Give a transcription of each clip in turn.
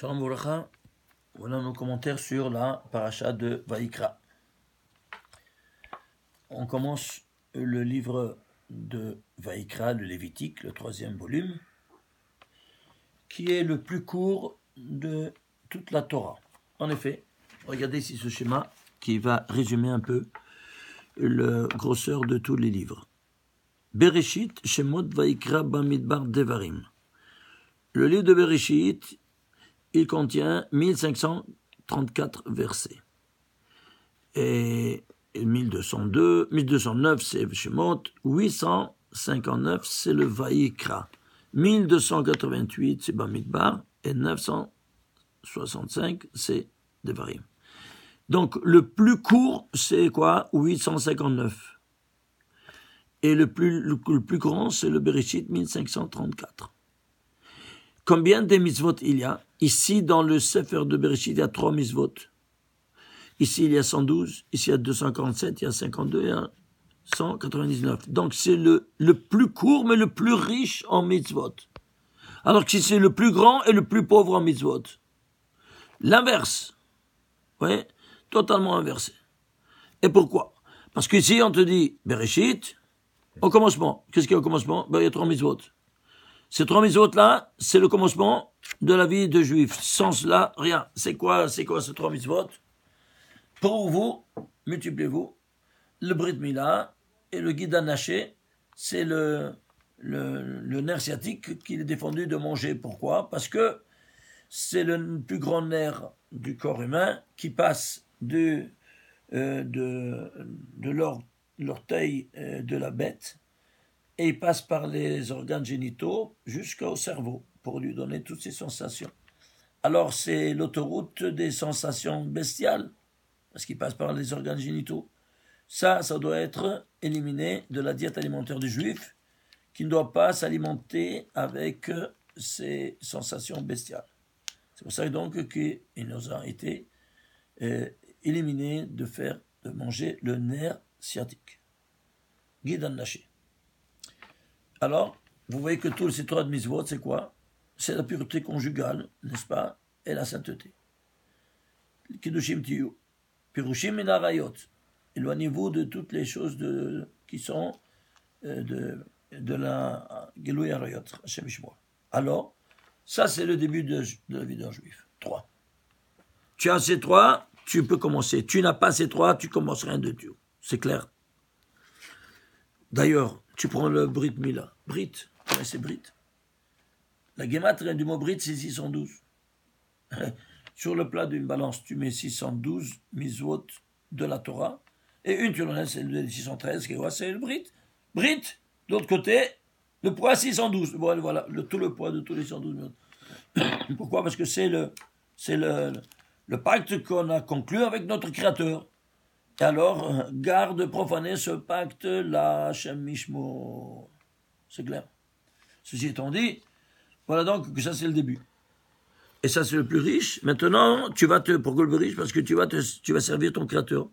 Shalom Bouracha, voilà nos commentaires sur la paracha de Vaïkra. On commence le livre de Vaïkra, le Lévitique, le 3e volume, qui est le plus court de toute la Torah. En effet, regardez ici ce schéma qui va résumer un peu la grosseur de tous les livres. Bereshit, Shemot, Vaïkra, Bamidbar, Devarim. Le livre de Bereshit, il contient 1534 versets. Et 1209, c'est Shemot, 859, c'est le Vaïkra. 1288, c'est Bamidbar, et 965, c'est Devarim. Donc, le plus court, c'est quoi? 859. Et le plus grand, c'est le Bereshit, 1534. Combien de mitzvot il y a? Ici, dans le Sefer de Bereshit, il y a 3 mitzvot. Ici, il y a 112, ici, il y a 247, il y a 52, il y a 199. Donc, c'est le plus court, mais le plus riche en mitzvot. Alors que c'est le plus grand et le plus pauvre en mitzvot. L'inverse. Oui, totalement inversé. Et pourquoi? Parce qu'ici, on te dit, Bereshit, au commencement. Qu'est-ce qu'il y a au commencement? Il y a 3 mitzvot. Ces 3 mitzvot-là, c'est le commencement de la vie de juif. Sans cela, rien. C'est quoi ces 3 mitzvot? Pour vous, multipliez-vous, le Brit Mila et le Guida Naché, c'est le nerf sciatique qu'il est défendu de manger. Pourquoi? Parce que c'est le plus grand nerf du corps humain qui passe de l'orteil de la bête et il passe par les organes génitaux jusqu'au cerveau pour lui donner toutes ces sensations. Alors c'est l'autoroute des sensations bestiales, parce qu'il passe par les organes génitaux. Ça doit être éliminé de la diète alimentaire du juif, qui ne doit pas s'alimenter avec ces sensations bestiales. C'est pour ça donc qu'il nous a été éliminé de manger le nerf sciatique. Guidan Naché. Alors, vous voyez que tous ces 3 mitzvot, c'est quoi? C'est la pureté conjugale, n'est-ce pas? Et la sainteté. Kiddushim tiyu. Pirushim min harayot. Éloignez-vous de toutes les choses qui sont de la Gelui harayot. Hashem Yishmor. Alors, ça c'est le début de la vie d'un juif. 3. Tu as ces 3, tu peux commencer. Tu n'as pas ces 3, tu commences rien de tout. C'est clair? D'ailleurs, tu prends le Brit Mila. Brit, c'est Brit. La guématrie du mot Brit, c'est 612. Sur le plat d'une balance, tu mets 612 mitzvot de la Torah, et une, tu le restes, c'est le 613, c'est le Brit. Brit, de l'autre côté, le poids 612. Voilà, tout le poids de tous les 112 minutes. Pourquoi? Parce que c'est le pacte qu'on a conclu avec notre Créateur. Et alors, garde profaner ce pacte-là, Hashem Yishmor. C'est clair. Ceci étant dit, voilà donc que ça c'est le début. Et ça c'est le plus riche. Maintenant, pourquoi le plus riche? Parce que tu vas servir ton Créateur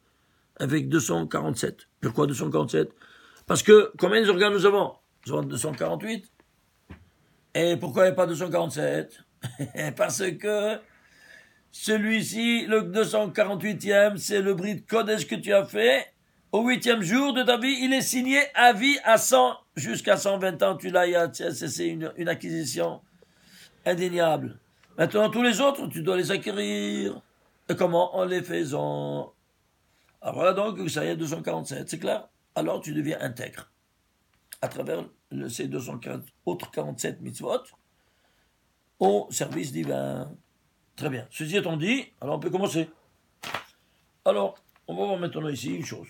avec 247. Pourquoi 247? Parce que combien d'organes nous avons? Nous avons 248. Et pourquoi il n'y a pas 247? Parce que celui-ci, le 248e, c'est le Brit Kodesh que tu as fait. Au 8e jour de ta vie, il est signé à vie à 100, jusqu'à 120 ans, tu l'as, c'est une acquisition indéniable. Maintenant, tous les autres, tu dois les acquérir. Et comment? En les faisant. Alors voilà donc, ça y est, 247, c'est clair? Alors tu deviens intègre. À travers ces 247 mitzvot, au service divin. Très bien. Ceci étant dit, alors on peut commencer. Alors, on va voir maintenant ici une chose.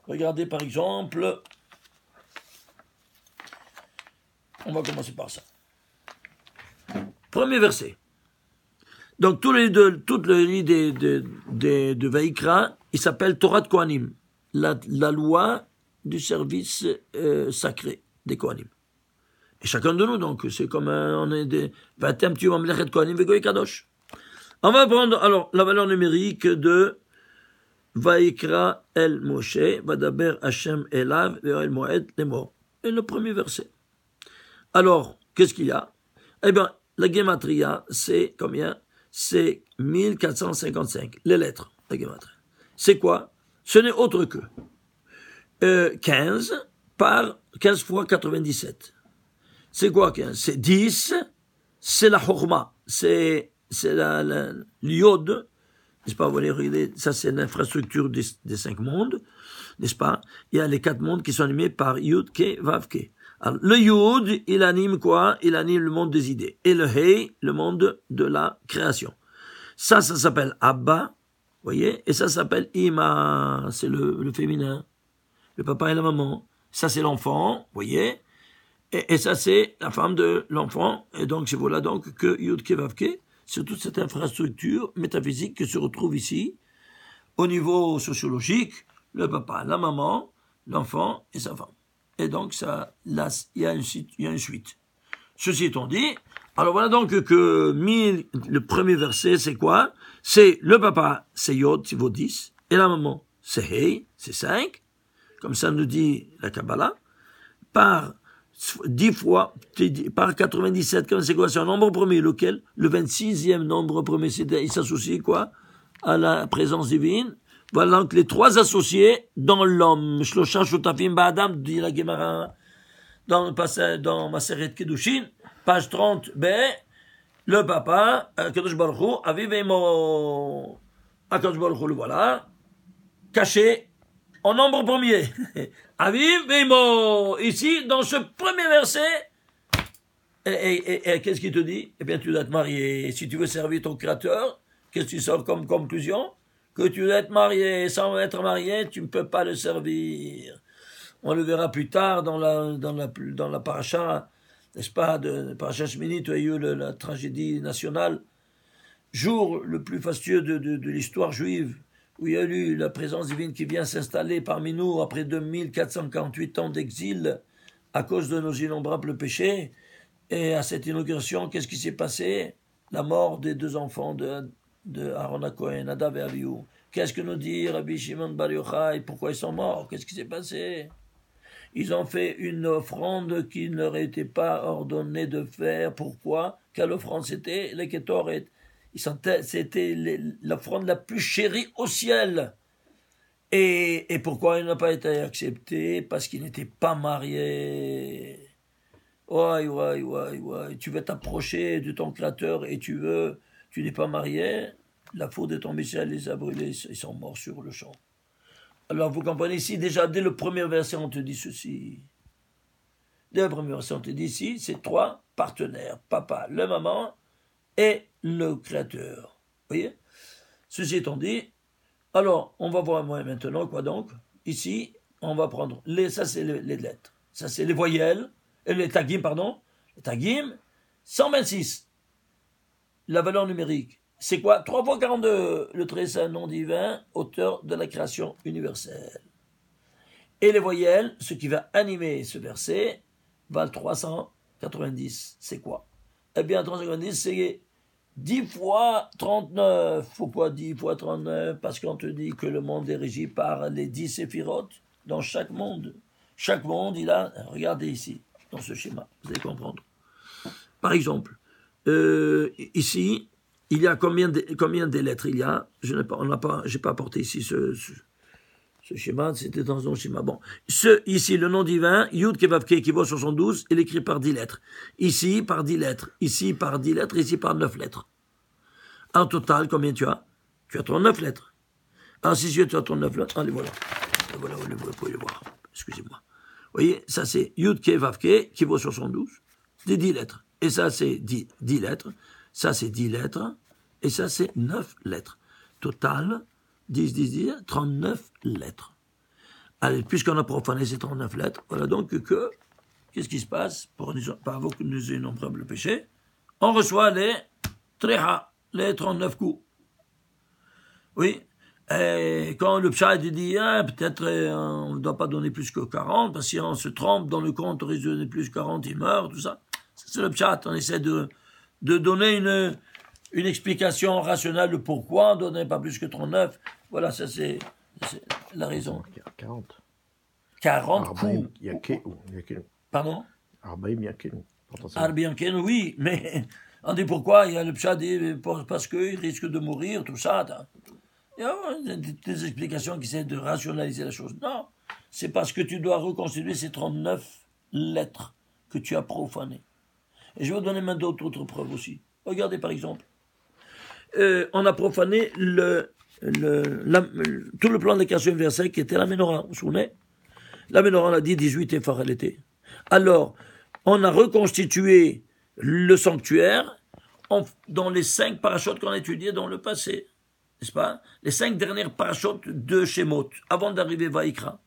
Regardez par exemple, on va commencer par ça. Premier verset. Donc, toute l'idée de Vaïkra, il s'appelle Torah de Kohanim, la loi du service sacré des Kohanim. Et chacun de nous, donc, c'est comme on est des Vatem tu mamlechet Kohanim vegoy kadosh. On va prendre alors la valeur numérique de Vaïkra el Moshe, Vadaber Hashem elav, ve'el moed lemor. Et le premier verset. Alors, qu'est-ce qu'il y a? Eh bien, la gematria, c'est combien? C'est 1455, les lettres, la gematria. C'est quoi? Ce n'est autre que 15 par 15 fois 97. C'est quoi 15? C'est 10, c'est la chorma, c'est l'iode, n'est-ce pas? Vous voyez, regardez, ça c'est l'infrastructure des 5 mondes, n'est-ce pas? Il y a les 4 mondes qui sont animés par Yud, Ke, Vav, Ke. Alors, le Yud, il anime quoi? Il anime le monde des idées. Et le Hei, le monde de la création. Ça s'appelle Abba, vous voyez? Et ça s'appelle Ima, c'est le féminin. Le papa et la maman. Ça c'est l'enfant, vous voyez? Et ça c'est la femme de l'enfant. Et donc c'est voilà donc que Yud, Ke, Vav, Ke, c'est toute cette infrastructure métaphysique qui se retrouve ici, au niveau sociologique, le papa, la maman, l'enfant et sa femme. Et donc, ça, là, il y a une suite. Ceci étant dit, alors voilà donc que le premier verset, c'est quoi? C'est le papa, c'est Yod, c'est vaut 10, et la maman, c'est Hei, c'est 5, comme ça nous dit la Kabbalah, par 10 fois, par 97, c'est quoi? C'est un nombre premier, lequel? Le 26e nombre premier, il s'associe quoi? À la présence divine. Voilà donc les 3 associés dans l'homme. Shlosha shutafim ba'adam, dit la Gemara dans Maseret Kedushin, page 30b, le papa, Kadosh Baruch Hu, Aviv Emo, Kadosh Baruch Hu, le voilà, caché en nombre premier. Aviv Emo, ici, dans ce premier verset, et qu'est-ce qu'il te dit? Eh bien, tu dois te marier. Si tu veux servir ton Créateur, qu'est-ce que tu sors comme conclusion? Que tu dois être marié. Sans être marié, tu ne peux pas le servir. On le verra plus tard dans la paracha, n'est-ce pas, de paracha Shmini, tu as eu la tragédie nationale, jour le plus fastueux de l'histoire juive, où il y a eu la présence divine qui vient s'installer parmi nous après 2448 ans d'exil à cause de nos innombrables péchés. Et à cette inauguration, qu'est-ce qui s'est passé? La mort des 2 enfants de Aaron HaKohen, Nadav et Avihu. Qu'est-ce que nous dit Rabbi Shimon Bar Yochai? Pourquoi ils sont morts? Qu'est-ce qui s'est passé? Ils ont fait une offrande qui ne leur était pas ordonnée de faire. Pourquoi? Quelle offrande c'était? Les Ketoret. C'était l'offrande la plus chérie au ciel. Et pourquoi il n'a pas été accepté? Parce qu'il n'était pas marié. Ouais, tu veux t'approcher de ton Créateur et tu n'es pas marié, la faute est tombée sur elle, les a brûlés, ils sont morts sur le champ. Alors vous comprenez ici, déjà dès le premier verset, on te dit ceci. Dès le premier verset, on te dit ici, c'est 3 partenaires, papa, la maman et le Créateur. Vous voyez? Ceci étant dit, alors on va voir maintenant quoi donc? Ici, on va prendre, ça c'est les lettres, ça c'est les voyelles, les tagim, pardon, les tagim, 126, la valeur numérique. C'est quoi? 3 fois 42, le très saint nom divin, auteur de la création universelle. Et les voyelles, ce qui va animer ce verset, valent 390. C'est quoi? Eh bien, 390, c'est 10 fois 39. Pourquoi 10 fois 39? Parce qu'on te dit que le monde est régi par les 10 séphirotes dans chaque monde. Chaque monde, il a, regardez ici, dans ce schéma, vous allez comprendre. Par exemple, ici, il y a combien de lettres il y a? Je n'ai pas apporté ici ce schéma, c'était dans un schéma. Bon, ici, le nom divin, Yud Kevav Ke, qui vaut 72, il est écrit par 10 lettres. Ici, par 10 lettres. Ici, par 10 lettres. Ici, par 9 lettres. En total, combien tu as? Tu as 39 lettres. Alors, si tu as 39 lettres, allez, voilà. Voilà, vous pouvez le voir. Excusez-moi. Vous voyez, ça c'est Yud Kevav Ke, qui vaut 72, des 10 lettres. Et ça, c'est 10 lettres. Ça, c'est 10 lettres. Et ça, c'est 9 lettres. Total, 10, 39 lettres. Allez, puisqu'on a profané ces 39 lettres, voilà donc qu'est-ce qui se passe par vos innombrables péchés? On reçoit les treha, les 39 coups. Oui. Et quand le pshat dit, peut-être on ne doit pas donner plus que 40, parce que si on se trompe dans le compte, on risque de donner plus que 40, il meurt, tout ça. C'est le pshat. On essaie de donner une explication rationnelle de pourquoi on ne donnait pas plus que 39. Voilà, ça c'est la raison. Il y a 40. 40 coups. Il y a Pardon? Arbaïm Yakin. Arbaïm, oui, mais On dit pourquoi? Il y a le pshat dit parce qu'il risque de mourir, tout ça. Il y a des explications qui essaient de rationaliser la chose. Non, c'est parce que tu dois reconstituer ces 39 lettres que tu as profanées. Et je vais vous donner maintenant d'autres preuves aussi. Regardez par exemple, on a profané tout le plan de création universelle qui était la Ménorah. Vous vous souvenez? La Ménorah, on a dit 18 éphars elle était. Alors, on a reconstitué le sanctuaire dans les 5 parachutes qu'on a étudiés dans le passé. N'est-ce pas? Les 5 dernières parachutes de Shemot, avant d'arriver Vaïkra.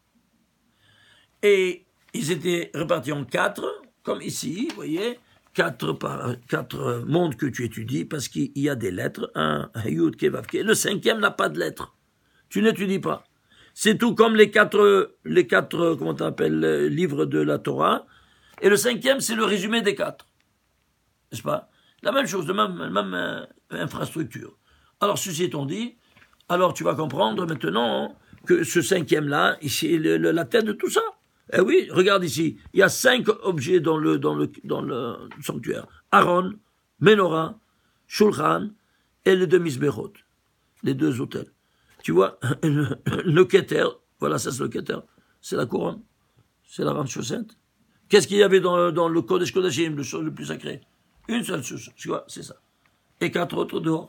Et ils étaient répartis en 4, comme ici, vous voyez, 4 mondes que tu étudies, parce qu'il y a des lettres, un Yud, Kevav, Ke. Le 5e n'a pas de lettres. Tu n'étudies pas. C'est tout comme les 4 comment t'appelles, livres de la Torah. Et le 5e, c'est le résumé des 4. N'est-ce pas? La même chose, la même infrastructure. Alors, ceci étant dit, alors tu vas comprendre maintenant que ce 5e-là, ici, la tête de tout ça. Eh oui, regarde ici, il y a 5 objets dans le sanctuaire. Aaron, Menorah, Shulchan et les 2 Mizberot, les 2 autels. Tu vois, le Keter, voilà, ça c'est le Keter, c'est la couronne, c'est la grande chaussette. Qu'est-ce qu'il y avait dans le Kodesh Kodashim, le plus sacré? Une seule chose, tu vois, c'est ça. Et 4 autres dehors.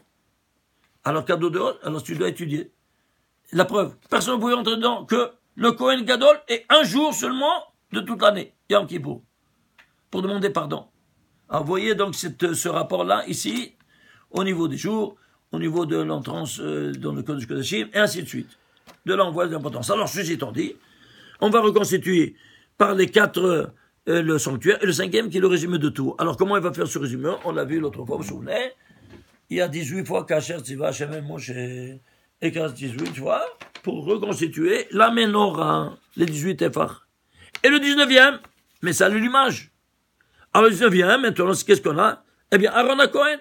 Alors 4 autres dehors, alors tu dois étudier. La preuve, personne ne pouvait entrer dedans, que le Kohen Gadol est un jour seulement de toute l'année, Yom Kippour, pour demander pardon. Alors vous voyez donc ce rapport-là, ici, au niveau des jours, au niveau de l'entrance dans le Kodesh Kodashim, et ainsi de suite. De là, on voit l'importance. Alors, ceci étant dit, on va reconstituer par les 4 le sanctuaire, et le 5e qui est le résumé de tout. Alors, comment il va faire ce résumé? On l'a vu l'autre fois, vous vous souvenez? Il y a 18 fois Kacher Tziva Hashem Moshe, et 18, tu vois, pour reconstituer la Ménorah, les 18 éphars. Et le 19e, mais ça a l'allumage. Alors, le 19e, maintenant, qu'est-ce qu'on a? Eh bien, Aaron à Cohen.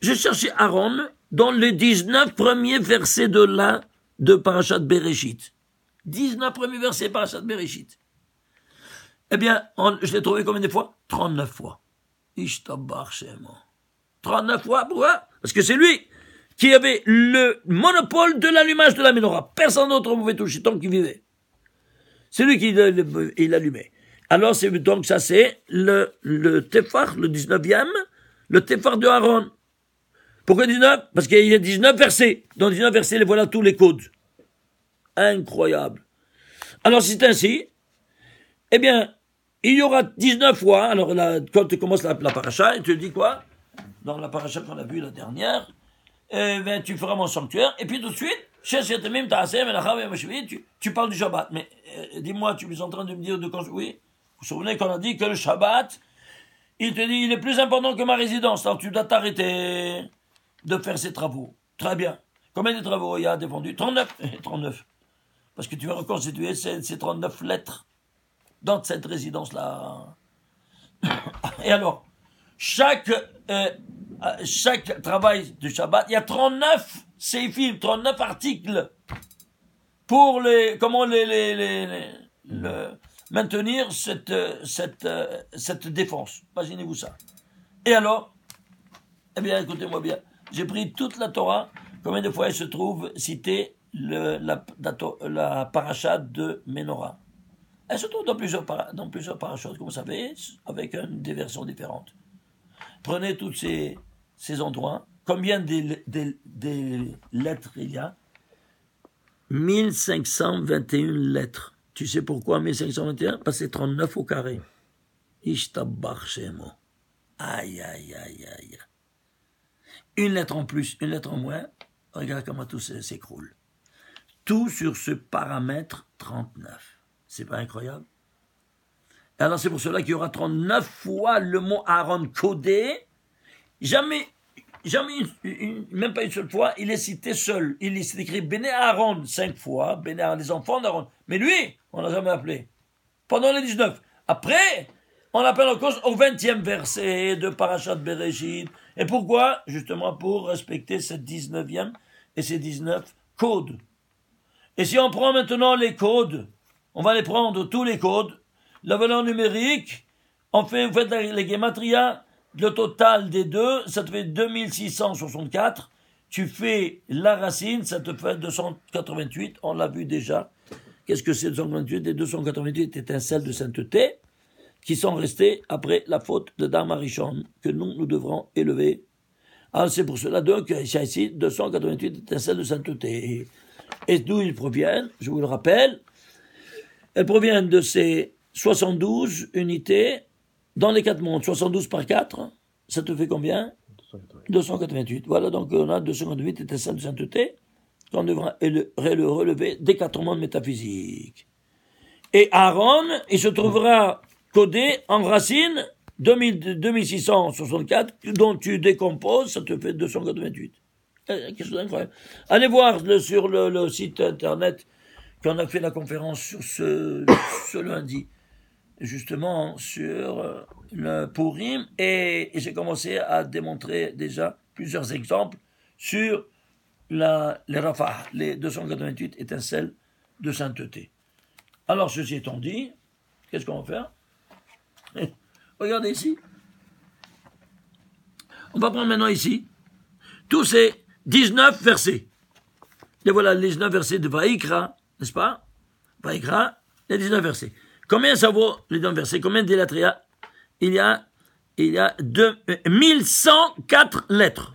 J'ai cherché Aaron dans les 19 premiers versets de Parashat Bereshit. 19 premiers versets de Parashat Bereshit. Eh bien, je l'ai trouvé combien de fois? 39 fois. Ishtabach Shemo. 39 fois, pourquoi? Parce que c'est lui qui avait le monopole de l'allumage de la Ménorah. Personne d'autre ne pouvait toucher tant qu'il vivait. C'est lui qui l'allumait. Alors, donc ça c'est le Téphar, le 19e, le Téphar de Aaron. Pourquoi 19? Parce qu'il y a 19 versets. Dans 19 versets, les voilà tous les codes. Incroyable. Alors, si c'est ainsi, eh bien, il y aura 19 fois, alors là, quand tu commences la paracha, et tu dis quoi? Dans la paracha qu'on a vue la dernière, ben, tu feras mon sanctuaire, et puis tout de suite, tu parles du Shabbat. Mais dis-moi, tu es en train de me dire de quand... Oui, vous vous souvenez qu'on a dit que le Shabbat, il te dit, il est plus important que ma résidence, alors tu dois t'arrêter de faire ces travaux. Très bien. Combien de travaux il y a défendu? 39. 39. Parce que tu vas reconstituer ces 39 lettres dans cette résidence-là. Et alors, chaque travail du Shabbat, il y a 39 séifim, 39 articles pour comment maintenir cette défense. Imaginez-vous ça. Et alors, eh bien, écoutez-moi bien. J'ai pris toute la Torah, combien de fois elle se trouve citée la paracha de Ménorah. Elle se trouve dans plusieurs parachutes, comme vous savez, avec des versions différentes. Prenez tous ces endroits. Combien des lettres il y a? 1521 lettres. Tu sais pourquoi 1521? Parce que c'est 39 au carré. Ishtabach Shemo. Aïe, aïe, aïe, aïe. Une lettre en plus, une lettre en moins. Regarde comment tout s'écroule. Tout sur ce paramètre 39. C'est pas incroyable? Alors c'est pour cela qu'il y aura 39 fois le mot Aaron codé. Jamais, même pas une seule fois, il est cité seul. Il est écrit Béné Aaron 5 fois, Béné Aaron, les enfants d'Aaron. Mais lui, on l'a jamais appelé. Pendant les 19. Après, on l'appelle en cause au 20e verset de Parashat Bereshit. Et pourquoi? Justement pour respecter cette 19e et ces 19 codes. Et si on prend maintenant les codes, on va les prendre tous les codes, la valeur numérique, vous faites les gematria, le total des deux, ça te fait 2664. Tu fais la racine, ça te fait 288. On l'a vu déjà. Qu'est-ce que c'est 288? Les 288 étincelles de sainteté qui sont restées après la faute de Dharma Rishon, que nous devrons élever. Alors c'est pour cela donc qu'il y a ici 288 étincelles de sainteté. Et d'où ils proviennent, je vous le rappelle, elles proviennent de ces 72 unités dans les 4 mondes. 72 par 4, ça te fait combien? 288. Voilà, donc on a 288 étincelles de sainteté qu'on devra le relever des 4 mondes métaphysiques. Et Aaron, il se trouvera codé en racine 2664, dont tu décomposes, ça te fait 288. Quelque chose d'incroyable. Allez voir sur le site internet qu'on a fait la conférence sur ce lundi, justement sur le Purim, et j'ai commencé à démontrer déjà plusieurs exemples sur les Rafah, les 288 étincelles de sainteté. Alors, ceci étant dit, qu'est-ce qu'on va faire? Regardez ici. On va prendre maintenant ici tous ces 19 versets. Et voilà les 19 versets de Vaïkra, n'est-ce pas? Vaïkra, les 19 versets. Combien ça vaut les 19 versets? Combien de lettres il y a 1104 lettres.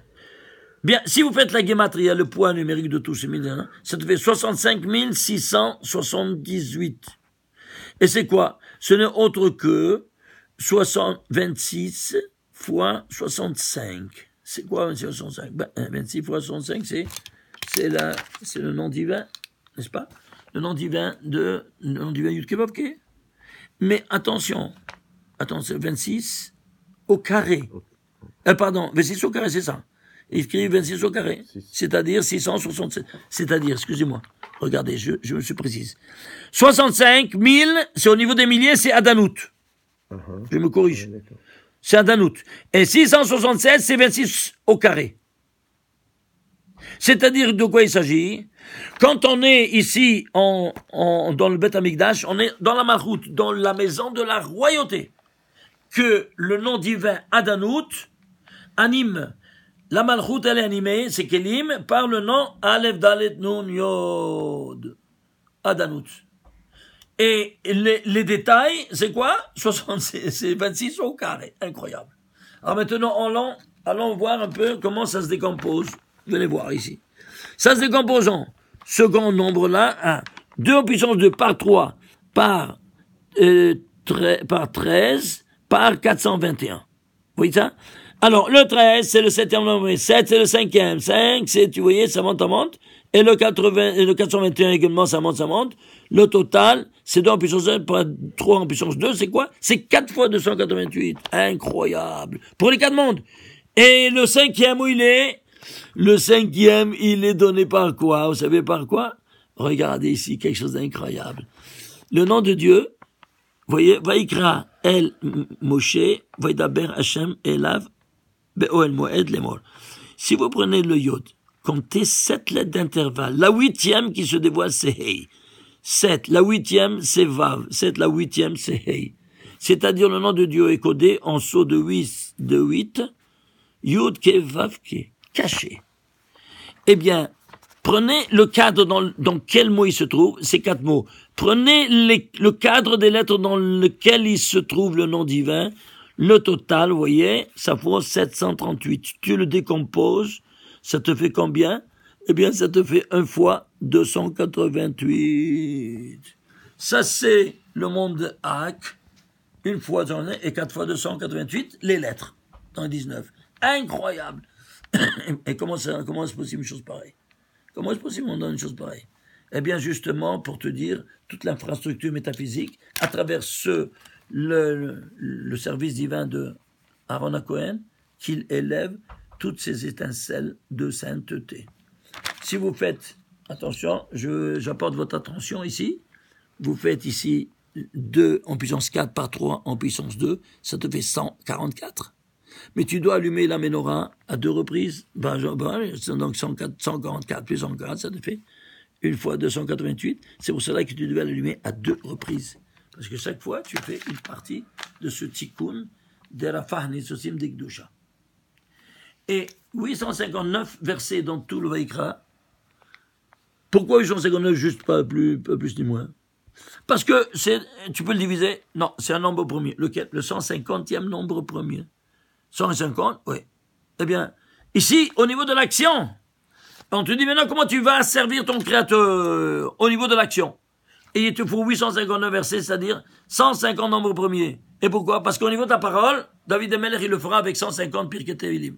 Bien, si vous faites la guématria, le poids numérique de tous ces 1000, ça te fait 65 678. Et c'est quoi? Ce n'est autre que 26 fois 65. C'est quoi 26 fois 65? 26 fois 65, c'est le nom divin, n'est-ce pas? Le nom divin Yud-Kevavke. Mais attention, 26 au carré. 26 au carré, c'est ça. Il écrit 26 au carré, c'est-à-dire 667. C'est-à-dire, excusez-moi, regardez, je me suis précise. 65 000, c'est au niveau des milliers, c'est Adanout. Je me corrige. C'est Adanout. Et 667, c'est 26 au carré. C'est-à-dire de quoi il s'agit? Quand on est ici dans le Beth Amikdash, on est dans la Malchut, dans la maison de la royauté, que le nom divin Adanout anime. La Malchut, elle est animée, c'est Kelim, par le nom Aleph Dalet Nun Yod. Adanout. Et les détails, c'est quoi? C'est 26 au carré. Incroyable. Alors maintenant, allons voir un peu comment ça se décompose. Venez voir ici. Ça se décompose en second nombre-là, 2 en puissance 2 par 3 par 13 par 421. Vous voyez ça? Alors, le 13, c'est le 7e nombre, 7, c'est le 5e, 5, c'est, tu voyez, ça monte, et le 421 également, ça monte. Le total, c'est 2 en puissance 1 par 3 en puissance 2, c'est quoi? C'est 4 fois 288. Incroyable. Pour les 4 mondes. Et le 5e, où il est? Le 5e, il est donné par quoi? Vous savez par quoi? Regardez ici, quelque chose d'incroyable. Le nom de Dieu, vous voyez, Vaïkra El Moshe, Vaïdaber Hashem Elav, Be'oel Moed Lemor. Si vous prenez le Yod, comptez 7 lettres d'intervalle. La 8e qui se dévoile, c'est Hei. 7. La 8e, c'est Vav. 7. La 8e, c'est Hei. C'est-à-dire le nom de Dieu est codé en saut de 8, Yud Ke Vav Ke, caché. Eh bien, prenez le cadre dans quel mot il se trouve, ces 4 mots. Prenez le cadre des lettres dans lequel il se trouve le nom divin. Le total, vous voyez, ça vaut 738. Tu le décomposes, ça te fait combien? Eh bien, ça te fait 1 fois 288. Ça, c'est le monde de Hak. 1 fois et 4 fois 288, les lettres, dans 19. Incroyable. Et comment c'est possible une chose pareille? Comment est-ce possible qu'on donne une chose pareille? Eh bien, justement, pour te dire toute l'infrastructure métaphysique, à travers le service divin de Aaron HaKohen, qu'il élève toutes ces étincelles de sainteté. Si vous faites, attention, j'apporte votre attention ici, vous faites ici 2 en puissance 4 par 3 en puissance 2, ça te fait 144. Mais tu dois allumer la menorah à 2 reprises, donc 144 plus 144, ça te fait 1 fois 288. C'est pour cela que tu devais l'allumer à 2 reprises. Parce que chaque fois, tu fais une partie de ce tikkun de Rafah Nisosim Dikdusha. Et 859 versets dans tout le Vaïkra. Pourquoi 859, juste pas plus ni moins? Parce que tu peux le diviser, non, c'est un nombre premier. Lequel? Le 150e nombre premier. 150, oui. Eh bien, ici, au niveau de l'action, on te dit maintenant comment tu vas servir ton Créateur au niveau de l'action. Et il te faut 859 versets, c'est-à-dire 150 nombres premiers. Et pourquoi? Parce qu'au niveau de ta parole, David Emeler, il le fera avec 150 Pirkei Tehilim.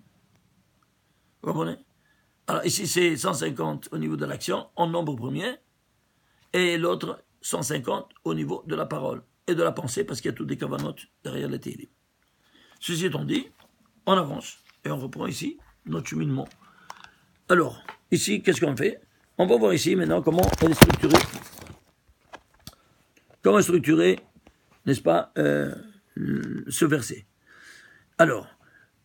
Vous comprenez? Alors ici, c'est 150 au niveau de l'action, en nombre premier, et l'autre, 150 au niveau de la parole et de la pensée, parce qu'il y a toutes des kavanotes derrière les Tehilim. Ceci étant dit, on avance, et on reprend ici notre cheminement. Alors, ici, qu'est-ce qu'on fait? On va voir ici maintenant comment elle est structurée. Comment structurer, n'est-ce pas, ce verset. Alors,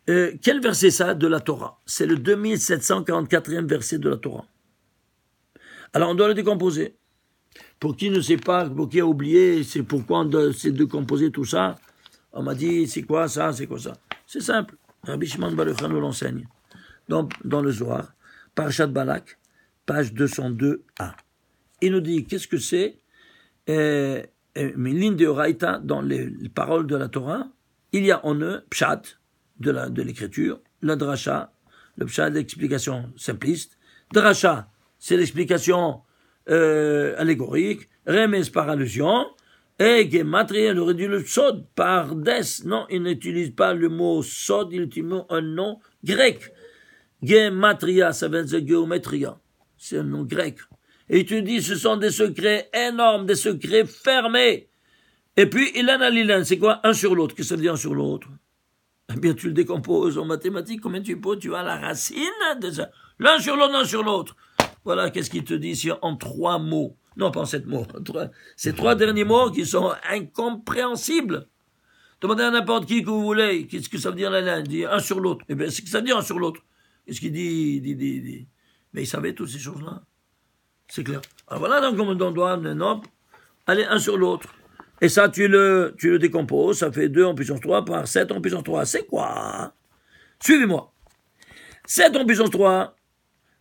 quel verset ça de la Torah? C'est le 2744e verset de la Torah. Alors, on doit le décomposer. Pour qui ne sait pas, pour qui a oublié, c'est pourquoi on doit décomposer tout ça. On m'a dit, c'est quoi ça, c'est quoi ça? C'est simple. Rabbi Shimon Bar Yochai nous l'enseigne. Dans le Zohar, Parashat Balak, page 202a. Il nous dit, qu'est-ce que c'est? Mais ligne de Oraïta, dans les paroles de la Torah, il y a en eux, Pshat, de l'écriture, le Drasha, le Pshat, l'explication simpliste. Drasha, c'est l'explication allégorique, Remes par allusion, et Gematria, il aurait dit le Sod par des. Non, il n'utilise pas le mot Sod, il utilise un nom grec. Gematria, ça veut dire géométria. C'est un nom grec. Et tu dis, ce sont des secrets énormes, des secrets fermés. Et puis, ilan à l'ilan, c'est quoi? Un sur l'autre. Qu'est-ce que ça veut dire un sur l'autre? Eh bien, tu le décomposes en mathématiques. Combien tu peux? Tu as la racine de ça. L'un sur l'autre, l'un sur l'autre. Voilà, qu'est-ce qu'il te dit ici en 3 mots. Non, pas en 7 mots. Ces 3 derniers mots qui sont incompréhensibles. Demandez à n'importe qui que vous voulez. Qu'est-ce que ça veut dire l'un? Il dit un sur l'autre. Eh bien, c'est que ça veut dire un sur l'autre. Qu'est-ce qu'il dit? Mais il savait toutes ces choses-là. C'est clair. Alors voilà, donc on doit maintenant aller un sur l'autre. Et ça, tu le décomposes, ça fait 2 en puissance 3 par 7 en puissance 3. C'est quoi? Suivez-moi. 7 en puissance 3,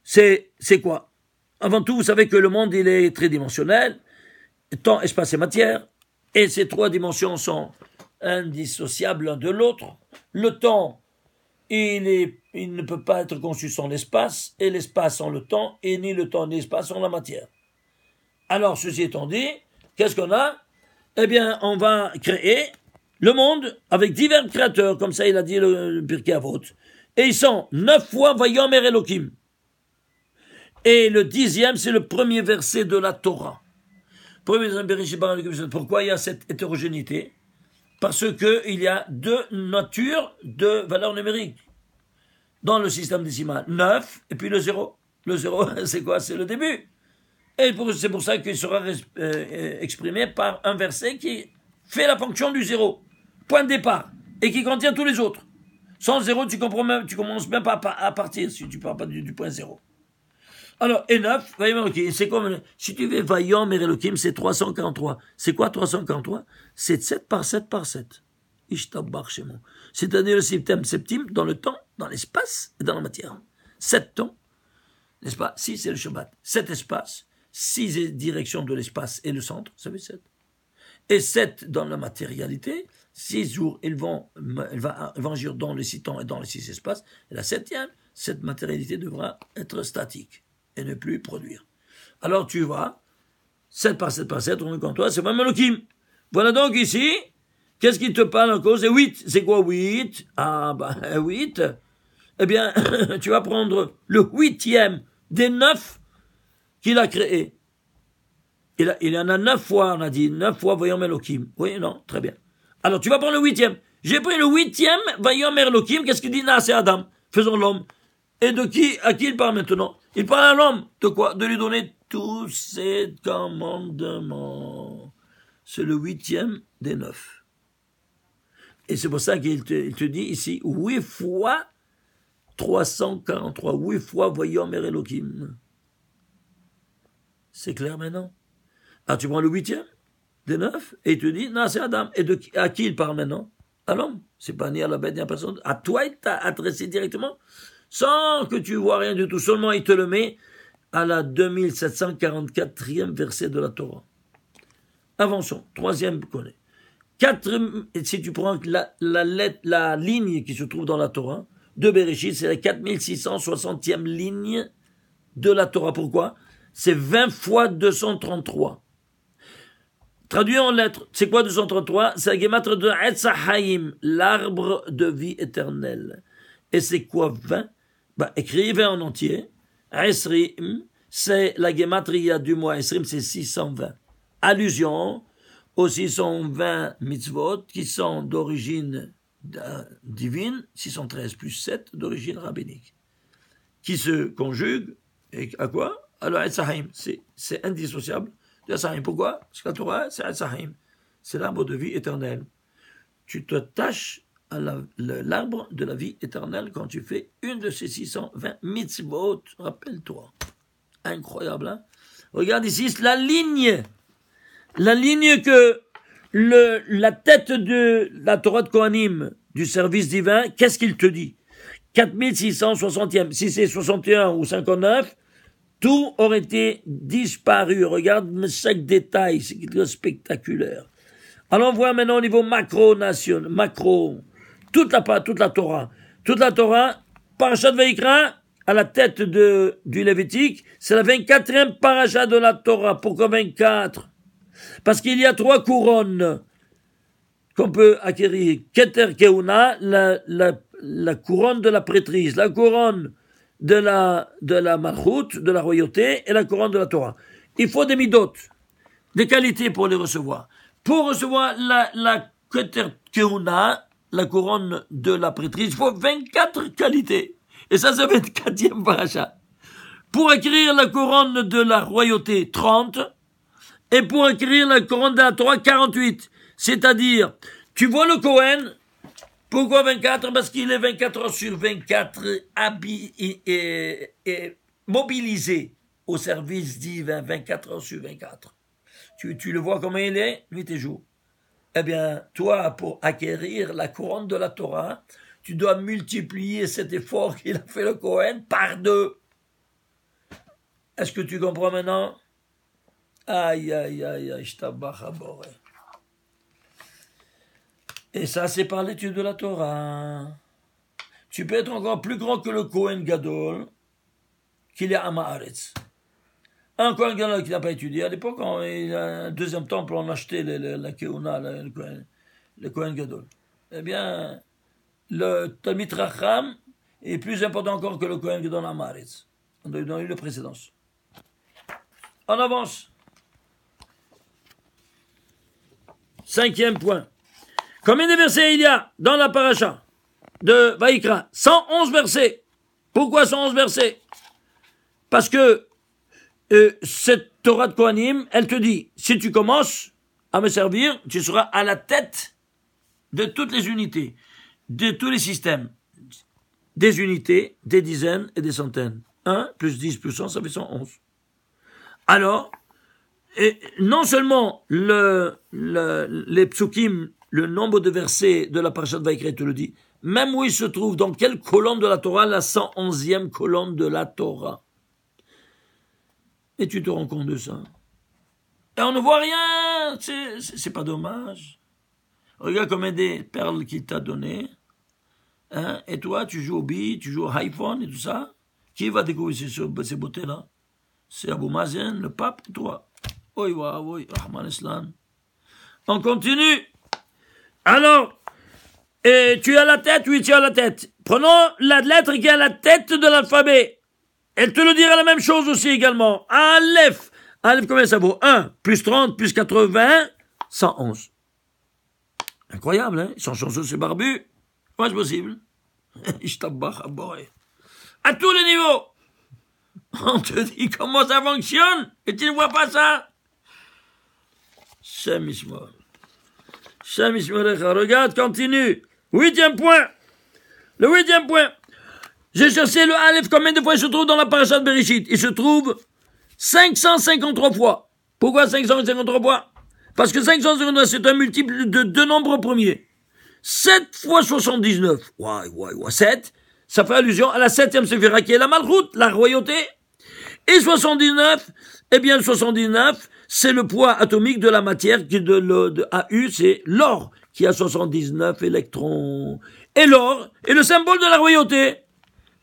c'est quoi? Avant tout, vous savez que le monde, il est tridimensionnel, temps, espace et matière, et ces 3 dimensions sont indissociables l'un de l'autre. Le temps, il ne peut pas être conçu sans l'espace, et l'espace sans le temps, et ni le temps ni l'espace sans la matière. Alors, ceci étant dit, qu'est-ce qu'on a? Eh bien, on va créer le monde avec divers créateurs, comme ça il a dit le Pirkei Avot. Et ils sont 9 fois Vayomer Elohim. Et le 10e, c'est le premier verset de la Torah. Pourquoi il y a cette hétérogénéité? Parce qu'il y a 2 natures de valeurs numériques. Dans le système décimal, 9 et puis le 0. Le 0, c'est quoi? C'est le début. Et c'est pour ça qu'il sera exprimé par un verset qui fait la fonction du 0. Point de départ. Et qui contient tous les autres. Sans 0, tu commences même pas à partir si tu ne pars pas du point 0. Alors, et 9, c'est comme, si tu veux Vaillant Merelokim, c'est 343. C'est quoi 343? C'est 7 par 7 par 7. Ishtabach Shemo. C'est-à-dire le système septime dans le temps, dans l'espace et dans la matière. 7 temps, n'est-ce pas? 6 c'est le Shabbat. 7 espaces, 6 directions de l'espace et le centre, ça fait 7. Et 7 dans la matérialité, 6 jours, ils vont agir dans les 6 temps et dans les 6 espaces. Et la 7e, cette matérialité devra être statique et ne plus produire. Alors tu vois, 7 par 7 par 7, on est comme toi, c'est même Elohim. Voilà donc ici, qu'est-ce qui te parle encore? C'est 8. C'est quoi 8? Ah ben 8. Eh bien, tu vas prendre le 8e des 9 qu'il a créés. Il y en a 9 fois, on a dit, 9 fois Vayom Elohim. Oui, non, très bien. Alors, tu vas prendre le 8e. J'ai pris le 8e Vayom Elohim, qu'est-ce qu'il dit? C'est Adam, faisons l'homme. Et à qui il parle maintenant? Il parle à l'homme. De quoi? De lui donner tous ses commandements. C'est le 8e des 9. Et c'est pour ça qu'il te dit ici, 8 fois 343, 8 fois Vayom Elohim. C'est clair maintenant? Ah, tu prends le 8e des 9 et il te dit, c'est Adam. Et à qui il parle maintenant? à l'homme. C'est pas ni à la bête ni à personne. À toi, il t'a adressé directement, sans que tu vois rien du tout. Seulement, il te le met à la 2744e verset de la Torah. Avançons. Troisième connaît. Si tu prends la ligne qui se trouve dans la Torah, de Bereshit, c'est la 4660e ligne de la Torah. Pourquoi? C'est 20 fois 233. Traduit en lettres, c'est quoi 233? C'est la guématre de Etz HaHaim, l'arbre de vie éternelle. Et c'est quoi 20? Écrivez en entier. Esrim, c'est la guématria du mois. Esrim, c'est 620. Allusion aux 620 mitzvot qui sont d'origine divine, 613 plus 7 d'origine rabbinique, qui se conjuguent à quoi? Alors, Etz HaHaim, c'est indissociable. Pourquoi? Parce que la Torah, c'est Etz-Haim. C'est l'arbre de vie éternelle. Tu te tâches à l'arbre de la vie éternelle quand tu fais une de ces 620 mitzvot. Rappelle-toi. Incroyable, hein? Regarde ici, c'est la ligne. La ligne que la tête de la Torah de Kohanim, du service divin, qu'est-ce qu'il te dit? 4660e. Si c'est 61 ou 59, tout aurait été disparu. Regarde chaque détail, c'est spectaculaire. Alors on voit maintenant au niveau macro, toute la Torah. Toute la Torah, Parashat Vayikra, à la tête du Lévitique, c'est la 24e parasha de la Torah. Pourquoi 24? Parce qu'il y a 3 couronnes qu'on peut acquérir. Keter Keuna, la couronne de la prêtrise, la couronne de la malchut, de la royauté, et la couronne de la Torah. Il faut des midot, des qualités pour les recevoir. Pour recevoir la keter keuna, la couronne de la prêtrise, il faut 24 qualités. Et ça, c'est 24e paracha. Pour acquérir la couronne de la royauté, 30. Et pour acquérir la couronne de la Torah, 48. C'est-à-dire, tu vois le Kohen. Pourquoi 24? Parce qu'il est 24 heures sur 24 et mobilisé au service divin, 24 heures sur 24. Tu le vois comment il est, nuit et jour. Eh bien, toi, pour acquérir la couronne de la Torah, tu dois multiplier cet effort qu'il a fait le Kohen par 2. Est-ce que tu comprends maintenant? Aïe, aïe, aïe, aïe, je t'abâche à boré. Et ça, c'est par l'étude de la Torah. Tu peux être encore plus grand que le Kohen Gadol, qu'il y a à Ma'aretz. Un Kohen Gadol qui n'a pas étudié. À l'époque, il y a un deuxième temple, on achetait la Keuna, le Kohen Gadol. Eh bien, le Talmid Racham est plus important encore que le Kohen Gadol à Ma'aretz. On a eu la précédence. On avance. 5e point. Combien de versets il y a dans la paracha de Vayikra? 111 versets. Pourquoi 111 versets? Parce que cette Torah de Kohanim, elle te dit, si tu commences à me servir, tu seras à la tête de toutes les unités, de tous les systèmes. Des unités, des dizaines et des centaines. 1 plus 10 plus 100, ça fait 111. Alors, non seulement les psukim, le nombre de versets de la parasha de Vayikra te le dit, même où il se trouve, dans quelle colonne de la Torah? La 111e colonne de la Torah. Et tu te rends compte de ça. Et on ne voit rien, c'est pas dommage. Regarde combien des perles qu'il t'a donné. Hein? Et toi, tu joues au billes, tu joues au iPhone et tout ça. Qui va découvrir ces beautés-là? C'est Abou Mazen, le pape, ou toi? Oui, Rahman Islam. On continue. Alors, tu as la tête? Oui, tu as la tête. Prenons la lettre qui est à la tête de l'alphabet. Elle te le dira la même chose aussi également. Aleph. Aleph, combien ça vaut? 1, plus 30, plus 80, 111. Incroyable, hein? Ils sont chanceux, ces barbus. Comment c'est possible? Je t'abâche à boré. À tous les niveaux. On te dit comment ça fonctionne et tu ne vois pas ça? Shem Ishmael. Regarde, continue. 8e point. Le 8e point. J'ai cherché le Aleph, combien de fois il se trouve dans la parasha de Bereshit? Il se trouve 553 fois. Pourquoi 553 fois? Parce que 553, c'est un multiple de 2 nombres premiers. 7 fois 79, 7, ça fait allusion à la 7e séphira qui est la Malchut, la royauté. Et 79, eh bien 79, c'est le poids atomique de la matière qui de AU, c'est l'or qui a 79 électrons. Et l'or est le symbole de la royauté.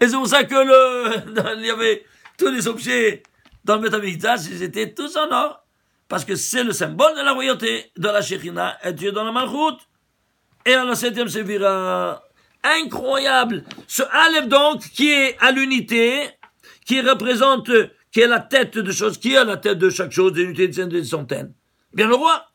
Et c'est pour ça que il y avait tous les objets dans le Beth Amikdash, ils étaient tous en or. Parce que c'est le symbole de la royauté, de la Shekhinah, et Dieu dans la Malchut. Et à la 7e séphira, incroyable. Ce Aleph donc, qui est à l'unité, qui représente, qui est la tête de choses, qui est la tête de chaque chose, des unités, des centaines. Bien le roi.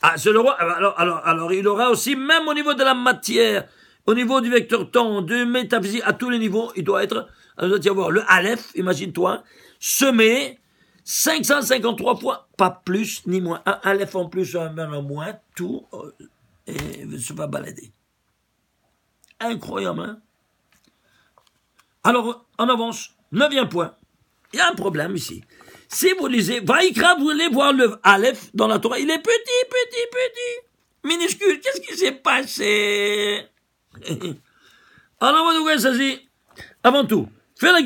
Ah, c'est le roi. Alors, il aura aussi, même au niveau de la matière, au niveau du vecteur temps, du métaphysique, à tous les niveaux, il doit y avoir le Aleph, imagine-toi, semé 553 fois, pas plus ni moins. Un Aleph en plus, un en moins, tout, et se va balader. Incroyable, hein? Alors, on avance. 9e point. Il y a un problème ici. Si vous lisez, Vaïkra, vous allez voir le Aleph dans la Torah, il est petit, minuscule. Qu'est-ce qui s'est passé? Alors, de quoi il s'agit? Avant tout, fais la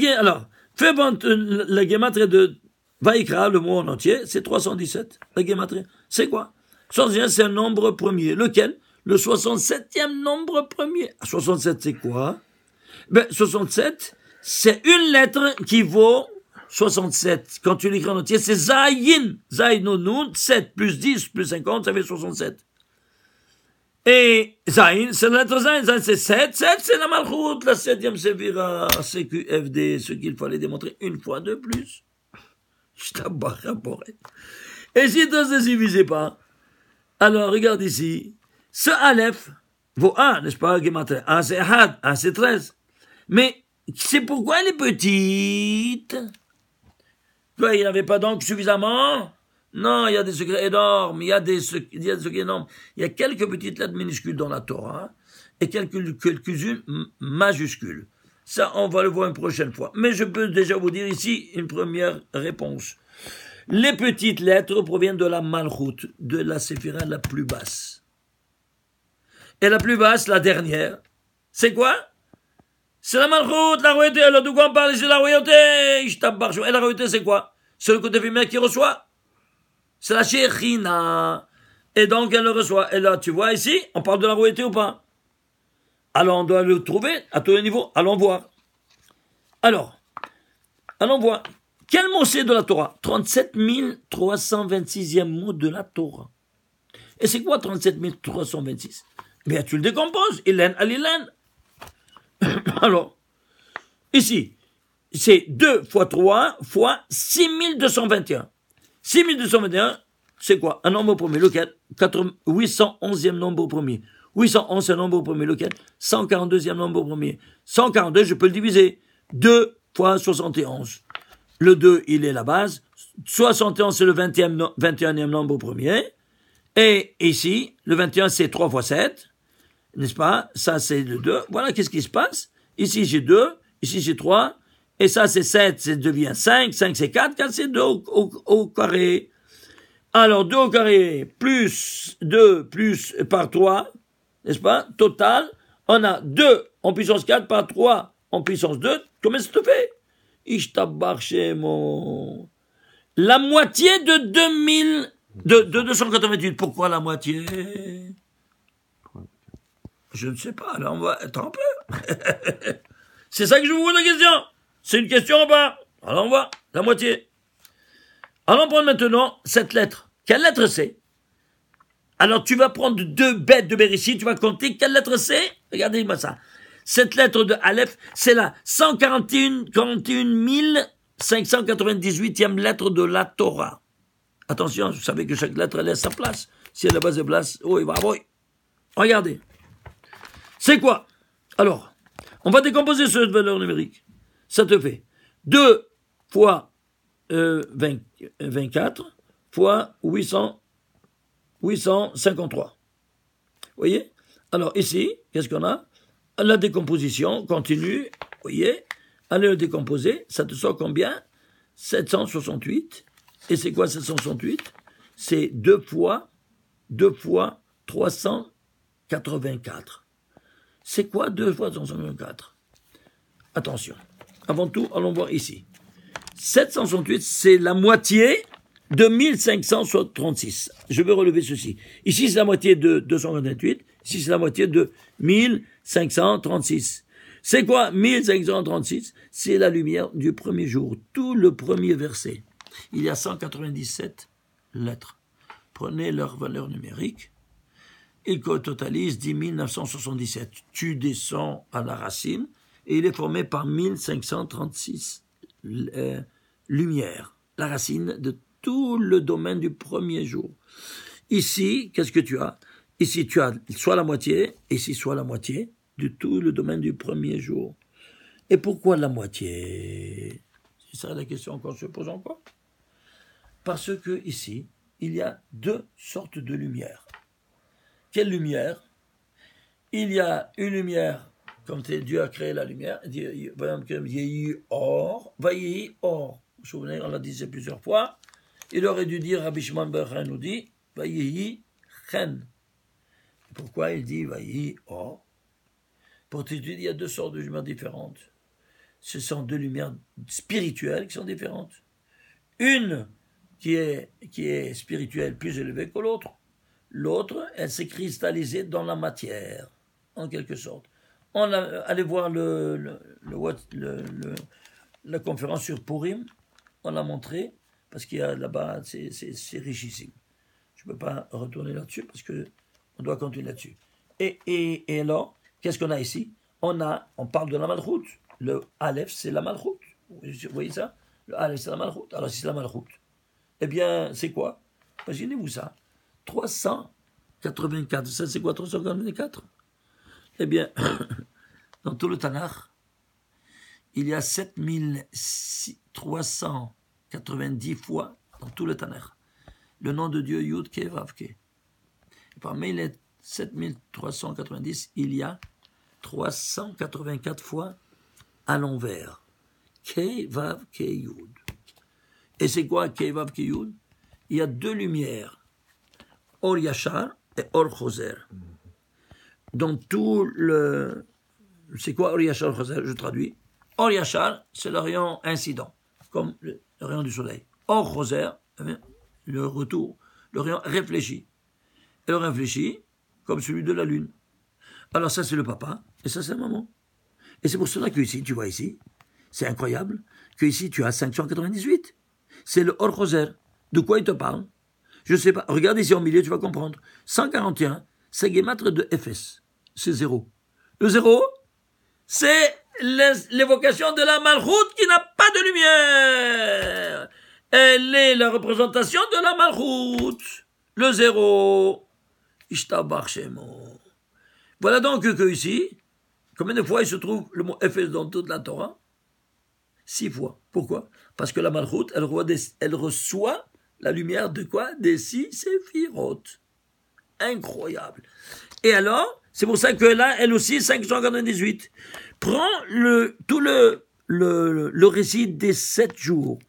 guématrie de Vaïkra, le mot en entier, c'est 317. La guématrie, c'est quoi? 317, c'est un nombre premier. Lequel? Le 67e nombre premier. 67, c'est quoi? 67, c'est une lettre qui vaut 67. Quand tu l'écris en entier, c'est Zayin. Zayin Noun, 7 plus 10 plus 50, ça fait 67. Et Zayin, c'est la lettre Zayin. Zayin, c'est 7. 7, c'est la Malchut, la 7e séphira, CQFD, ce qu'il fallait démontrer une fois de plus. Je t'abbarre à boré. Et si tu ne divisé pas, alors regarde ici, ce Aleph vaut 1, n'est-ce pas, Gematria? 1 c'est Had, 1 c'est 13. Mais c'est pourquoi elle est petite? Il n'y avait pas donc suffisamment? Non, il y a des secrets énormes, il y a des secrets énormes. Il y a quelques petites lettres minuscules dans la Torah et quelques-unes majuscules. Ça, on va le voir une prochaine fois. Mais je peux déjà vous dire ici une première réponse. Les petites lettres proviennent de la Malchut, de la séphira la plus basse. Et la plus basse, la dernière, c'est quoi? C'est la Malchut, la royauté. Alors de quoi on parle? C'est la royauté. Et la royauté, c'est quoi? C'est le côté féminin qui reçoit. C'est la Shekhinah. Et donc, elle le reçoit. Et là, tu vois ici, on parle de la royauté ou pas? Alors, on doit le trouver à tous les niveaux. Allons voir. Alors, allons voir. Quel mot c'est de la Torah? 37 326e mot de la Torah. Et c'est quoi 37 326? Bien, tu le décomposes. Ilen al Ilen. Alors, ici, c'est 2 fois 3 fois 6221. 6221, c'est quoi? Un nombre premier, lequel? 811e nombre premier. 811, c'est un nombre premier, lequel? 142e nombre premier. 142, je peux le diviser. 2 fois 71. Le 2, il est la base. 71, c'est le 21e nombre premier. Et ici, le 21, c'est 3 fois 7. N'est-ce pas? Ça, c'est le 2. Voilà, qu'est-ce qui se passe? Ici, j'ai 2. Ici, j'ai 3. Et ça, c'est 7. Ça devient 5. 5, c'est 4. 4, c'est 2 au carré. Alors, 2 au carré, plus 2, plus par 3. N'est-ce pas? Total, on a 2 en puissance 4 par 3 en puissance 2. Combien ça te fait? La moitié de 288. Pourquoi la moitié? Je ne sais pas. Alors on va... Attends un peu. C'est ça que je vous pose la question. C'est une question ou pas? Alors on voit. La moitié. Allons prendre maintenant cette lettre. Quelle lettre c'est? Alors tu vas prendre 2 bêtes de Bereshit. Tu vas compter quelle lettre c'est? Regardez-moi ça. Cette lettre de Aleph, c'est la 41 598e lettre de la Torah. Attention, vous savez que chaque lettre, elle a sa place. Si elle n'a pas sa place, oui, bah oui. Regardez. C'est quoi? Alors, on va décomposer cette valeur numérique. Ça te fait 2 fois 24 fois 853. Vous voyez? Alors ici, qu'est-ce qu'on a? La décomposition continue, vous voyez, allez le décomposer, ça te sort combien? 768. Et c'est quoi 768? C'est 2 fois 300, 784. C'est quoi 2 fois 784? Attention. Avant tout, allons voir ici. 768, c'est la moitié de 1536. Je vais relever ceci. Ici, c'est la moitié de 228. Ici, c'est la moitié de 1536. C'est quoi 1536? C'est la lumière du premier jour. Tout le premier verset. Il y a 197 lettres. Prenez leur valeur numérique. Il totalise 10 977. Tu descends à la racine et il est formé par 1536 lumières. La racine de tout le domaine du premier jour. Ici, qu'est-ce que tu as? Ici, tu as soit la moitié, ici, soit la moitié de tout le domaine du premier jour. Et pourquoi la moitié? C'est ça la question qu'on se pose encore. Parce que ici, il y a 2 sortes de lumière. Quelle lumière? Il y a une lumière, comme Dieu a créé la lumière, or, vayi or. Vous vous souvenez, on l'a dit plusieurs fois. Il aurait dû dire, Rabbi Shimon bar Yochai nous dit, vayi chen. Pourquoi il dit vayi or? Pour te dire, il y a 2 sortes de lumières différentes. Ce sont 2 lumières spirituelles qui sont différentes. Une qui est spirituelle plus élevée que l'autre. L'autre, elle s'est cristallisée dans la matière, en quelque sorte. On allait voir la conférence sur Purim, on l'a montré, parce qu'il y a là-bas, c'est richissime. Je ne peux pas retourner là-dessus, parce qu'on doit continuer là-dessus. Et alors, qu'est-ce qu'on a ici? On parle de la Malchut. Le Aleph, c'est la Malchut. Vous voyez ça? Le Aleph, c'est la Malchut. Alors, si c'est la Malchut, eh bien, c'est quoi? Imaginez-vous ça. 384. Ça, c'est quoi 384? Eh bien, dans tout le Tanakh, il y a 7390 fois dans tout le Tanakh le nom de Dieu Yud Ke Vav Ke. Parmi les 7390, il y a 384 fois à l'envers. Ke Vav Ke Yud. Et c'est quoi Ke Vav Ke Yud? Il y a 2 lumières. Or Yachar et Or Choser. Dans tout le... C'est quoi Or Yachar, Or Choser? Je traduis. Or Yachar, c'est le rayon incident, comme le rayon du soleil. Or Choser, le retour, le rayon réfléchi. Et le réfléchi, comme celui de la lune. Alors ça, c'est le papa, et ça, c'est la maman. Et c'est pour cela que ici, tu vois ici, c'est incroyable, que ici, tu as 598. C'est le Or Choser. De quoi il te parle? Je ne sais pas. Regarde ici au milieu, tu vas comprendre. 141, c'est Gématre de Ephes. C'est 0. Le 0, c'est l'évocation de la Malchut qui n'a pas de lumière. Elle est la représentation de la Malchut. Le 0. Ishtabach Shemo. Voilà donc que ici, combien de fois il se trouve le mot Ephes dans toute la Torah? 6 fois. Pourquoi? Parce que la Malchut, elle reçoit la lumière de quoi? Des 6 séphirotes. Incroyable. Et alors, c'est pour ça que là, elle aussi, 598. Prends tout le récit des 7 jours.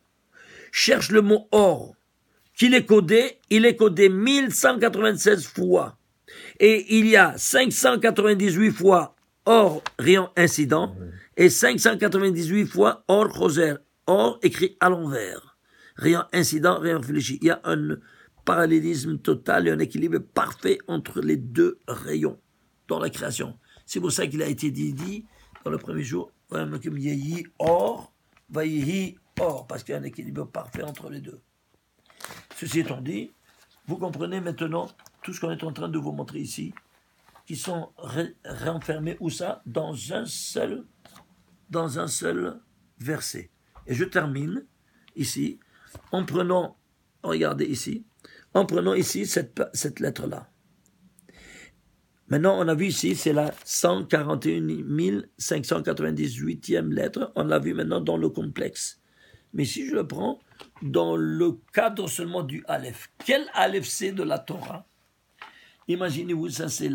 Cherche le mot or. Il est codé 1196 fois. Et il y a 598 fois or rayon incident et 598 fois or choser. Or écrit à l'envers. Rien incident, rien réfléchi. Il y a un parallélisme total et un équilibre parfait entre les 2 rayons dans la création. C'est pour ça qu'il a été dit dans le premier jour, or, vayihi or, parce qu'il y a un équilibre parfait entre les 2. Ceci étant dit, vous comprenez maintenant tout ce qu'on est en train de vous montrer ici, qui sont renfermés où ça? Dans un seul verset. Et je termine ici en prenant, regardez ici, en prenant ici cette lettre-là. Maintenant, on a vu ici, c'est la 141 598e lettre. On l'a vu maintenant dans le complexe. Mais si je le prends dans le cadre seulement du Aleph, quel Aleph c'est de la Torah? Imaginez-vous, ça c'est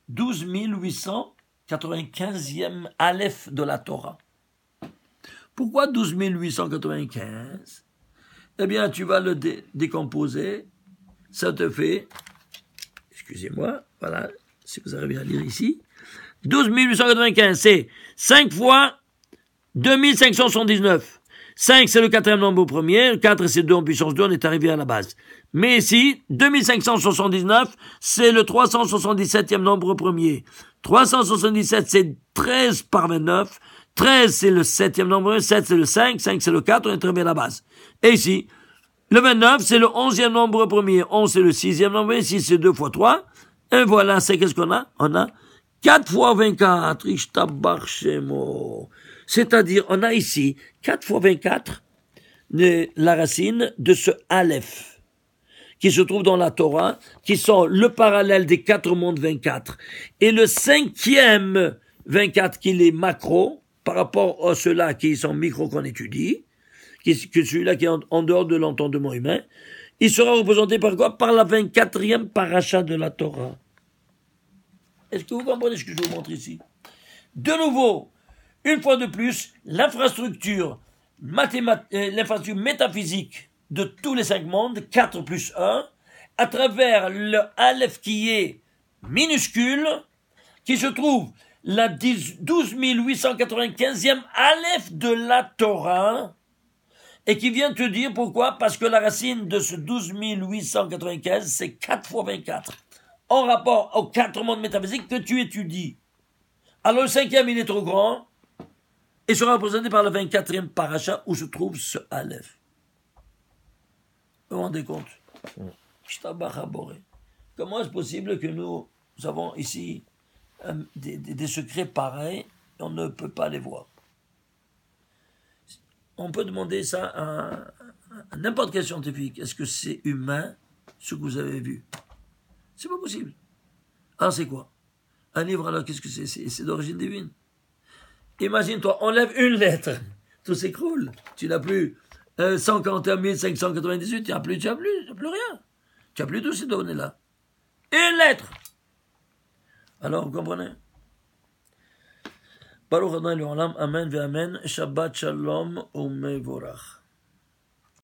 12 895e Aleph de la Torah. Pourquoi 12 895? Eh bien, tu vas le décomposer. Ça te fait, excusez-moi, voilà, si vous arrivez à lire ici, 12 895, c'est 5 fois 2579. 5, c'est le quatrième nombre au premier, 4, c'est 2 en puissance 2, on est arrivé à la base. Mais ici, 2579, c'est le 377e nombre au premier. 377, c'est 13 par 29. 13, c'est le 7e nombre, 7, c'est le 5, 5, c'est le 4, on est arrivé à la base. Et ici, le 29, c'est le 11e nombre au premier. 11, c'est le 6e nombre, 6, c'est 2 fois 3. Et voilà, c'est qu'est-ce qu'on a? On a 4 fois 24. C'est-à-dire, on a ici 4 fois 24, la racine de ce Aleph, qui se trouve dans la Torah, qui sont le parallèle des 4 mondes 24. Et le 5e 24, qui est macro, par rapport à ceux-là qui sont micro qu'on étudie, que celui-là qui est en dehors de l'entendement humain, il sera représenté par quoi? Par la 24e paracha de la Torah. Est-ce que vous comprenez ce que je vous montre ici? De nouveau, une fois de plus, l'infrastructure métaphysique de tous les 5 mondes, 4 plus 1, à travers le Aleph qui est minuscule, qui se trouve la 12 895e Aleph de la Torah, et qui vient te dire pourquoi? Parce que la racine de ce 12 895, c'est 4 fois 24, en rapport aux 4 mondes métaphysiques que tu étudies. Alors le 5e, il est trop grand, et sera représenté par le 24e paracha où se trouve ce Aleph. Vous vous rendez compte? Comment est-ce possible que nous avons ici des secrets pareils et on ne peut pas les voir? On peut demander ça à n'importe quel scientifique. Est-ce que c'est humain, ce que vous avez vu? C'est pas possible. Alors c'est quoi? Un livre, alors qu'est-ce que c'est? C'est d'origine divine. Imagine-toi, enlève une lettre, tout s'écroule. Tu n'as plus 141 598, tu n'as plus rien. Tu n'as plus tous ces données-là. Une lettre. Alors, vous comprenez? Baruch Adonai l'Olam, Amen ve'Amen, Shabbat Shalom u'Mevorach.